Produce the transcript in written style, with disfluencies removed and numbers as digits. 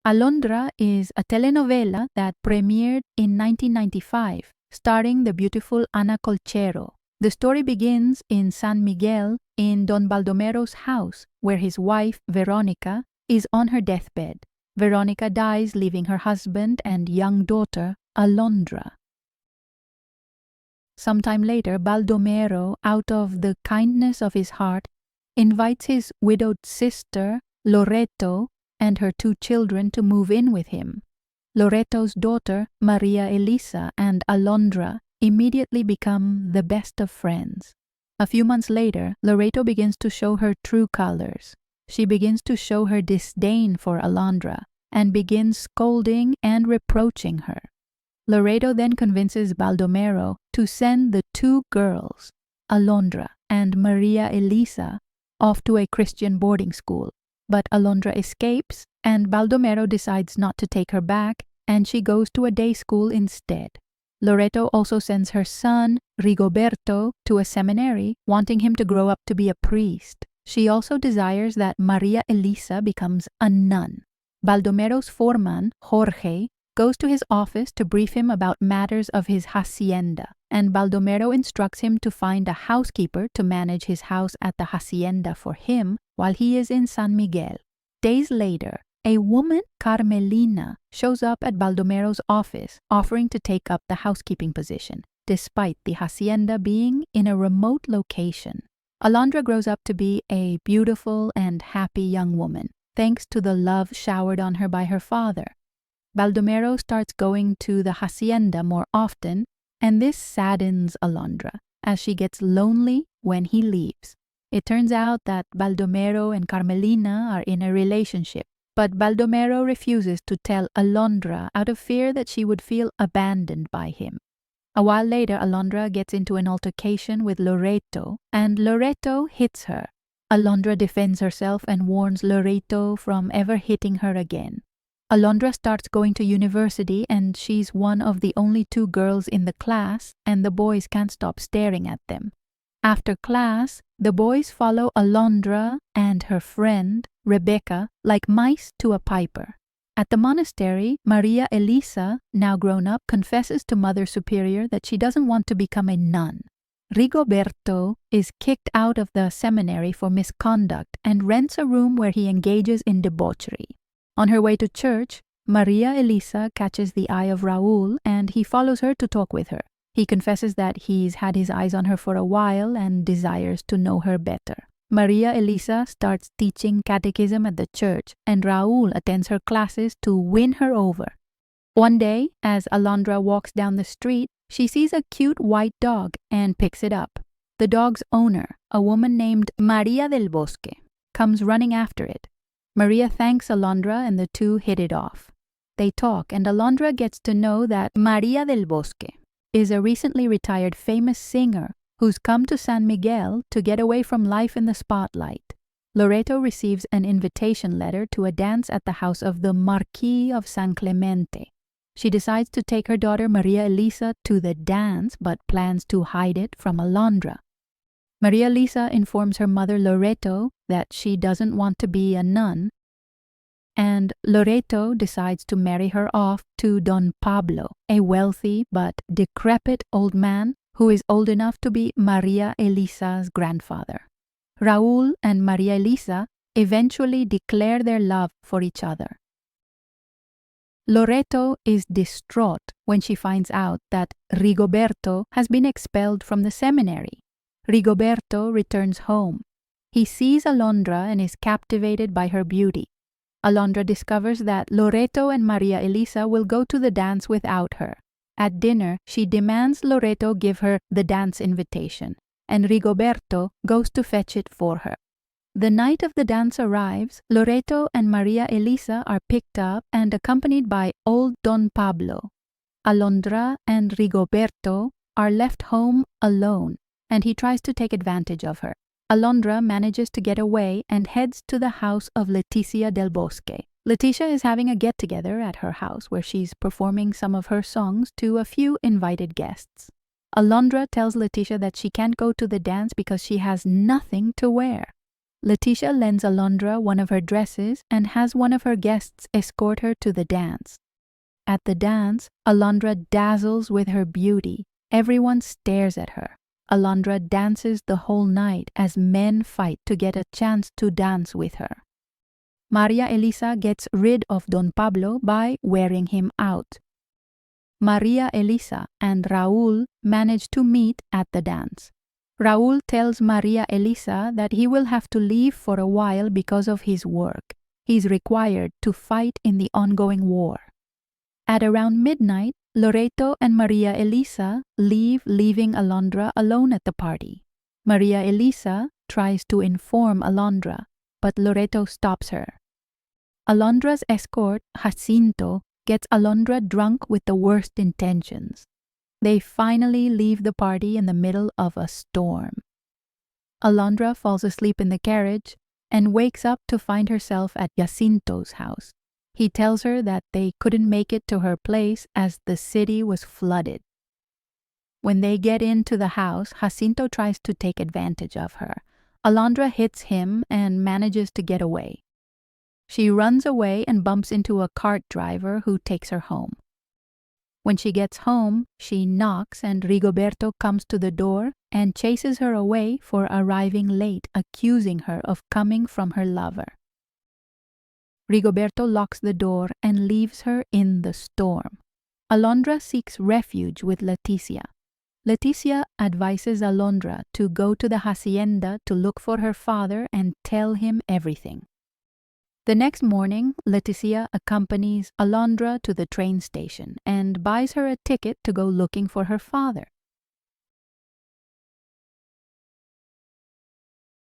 Alondra is a telenovela that premiered in 1995, starring the beautiful Ana Colchero. The story begins in San Miguel in Don Baldomero's house, where his wife, Veronica, is on her deathbed. Veronica dies, leaving her husband and young daughter, Alondra. Sometime later, Baldomero, out of the kindness of his heart, invites his widowed sister, Loreto, and her 2 children to move in with him. Loreto's daughter, Maria Elisa, and Alondra immediately become the best of friends. A few months later, Loreto begins to show her true colors. She begins to show her disdain for Alondra and begins scolding and reproaching her. Loreto then convinces Baldomero to send the 2 girls, Alondra and Maria Elisa, off to a Christian boarding school. But Alondra escapes, and Baldomero decides not to take her back, and she goes to a day school instead. Loreto also sends her son, Rigoberto, to a seminary, wanting him to grow up to be a priest. She also desires that Maria Elisa becomes a nun. Baldomero's foreman, Jorge, goes to his office to brief him about matters of his hacienda, and Baldomero instructs him to find a housekeeper to manage his house at the hacienda for him while he is in San Miguel. Days later, a woman, Carmelina, shows up at Baldomero's office, offering to take up the housekeeping position, despite the hacienda being in a remote location. Alondra grows up to be a beautiful and happy young woman, thanks to the love showered on her by her father. Baldomero starts going to the hacienda more often, and this saddens Alondra, as she gets lonely when he leaves. It turns out that Baldomero and Carmelina are in a relationship, but Baldomero refuses to tell Alondra out of fear that she would feel abandoned by him. A while later, Alondra gets into an altercation with Loreto, and Loreto hits her. Alondra defends herself and warns Loreto from ever hitting her again. Alondra starts going to university, and she's one of the only 2 girls in the class, and the boys can't stop staring at them. After class, the boys follow Alondra and her friend, Rebecca, like mice to a piper. At the monastery, Maria Elisa, now grown up, confesses to Mother Superior that she doesn't want to become a nun. Rigoberto is kicked out of the seminary for misconduct and rents a room where he engages in debauchery. On her way to church, Maria Elisa catches the eye of Raúl, and he follows her to talk with her. He confesses that he's had his eyes on her for a while and desires to know her better. Maria Elisa starts teaching catechism at the church, and Raúl attends her classes to win her over. One day, as Alondra walks down the street, she sees a cute white dog and picks it up. The dog's owner, a woman named Maria del Bosque, comes running after it. Maria thanks Alondra, and the 2 hit it off. They talk, and Alondra gets to know that Maria del Bosque is a recently retired famous singer who's come to San Miguel to get away from life in the spotlight. Loreto receives an invitation letter to a dance at the house of the Marquis of San Clemente. She decides to take her daughter Maria Elisa to the dance, but plans to hide it from Alondra. Maria Elisa informs her mother Loreto that she doesn't want to be a nun, and Loreto decides to marry her off to Don Pablo, a wealthy but decrepit old man who is old enough to be Maria Elisa's grandfather. Raúl and Maria Elisa eventually declare their love for each other. Loreto is distraught when she finds out that Rigoberto has been expelled from the seminary. Rigoberto returns home. He sees Alondra and is captivated by her beauty. Alondra discovers that Loreto and Maria Elisa will go to the dance without her. At dinner, she demands Loreto give her the dance invitation, and Rigoberto goes to fetch it for her. The night of the dance arrives, Loreto and Maria Elisa are picked up and accompanied by old Don Pablo. Alondra and Rigoberto are left home alone, and he tries to take advantage of her. Alondra manages to get away and heads to the house of Leticia del Bosque. Leticia is having a get-together at her house where she's performing some of her songs to a few invited guests. Alondra tells Leticia that she can't go to the dance because she has nothing to wear. Leticia lends Alondra one of her dresses and has one of her guests escort her to the dance. At the dance, Alondra dazzles with her beauty. Everyone stares at her. Alondra dances the whole night as men fight to get a chance to dance with her. Maria Elisa gets rid of Don Pablo by wearing him out. Maria Elisa and Raúl manage to meet at the dance. Raúl tells Maria Elisa that he will have to leave for a while because of his work. He's required to fight in the ongoing war. At around midnight, Loreto and Maria Elisa leave, leaving Alondra alone at the party. Maria Elisa tries to inform Alondra, but Loreto stops her. Alondra's escort, Jacinto, gets Alondra drunk with the worst intentions. They finally leave the party in the middle of a storm. Alondra falls asleep in the carriage and wakes up to find herself at Jacinto's house. He tells her that they couldn't make it to her place as the city was flooded. When they get into the house, Jacinto tries to take advantage of her. Alondra hits him and manages to get away. She runs away and bumps into a cart driver who takes her home. When she gets home, she knocks and Rigoberto comes to the door and chases her away for arriving late, accusing her of coming from her lover. Rigoberto locks the door and leaves her in the storm. Alondra seeks refuge with Leticia. Leticia advises Alondra to go to the hacienda to look for her father and tell him everything. The next morning, Leticia accompanies Alondra to the train station and buys her a ticket to go looking for her father.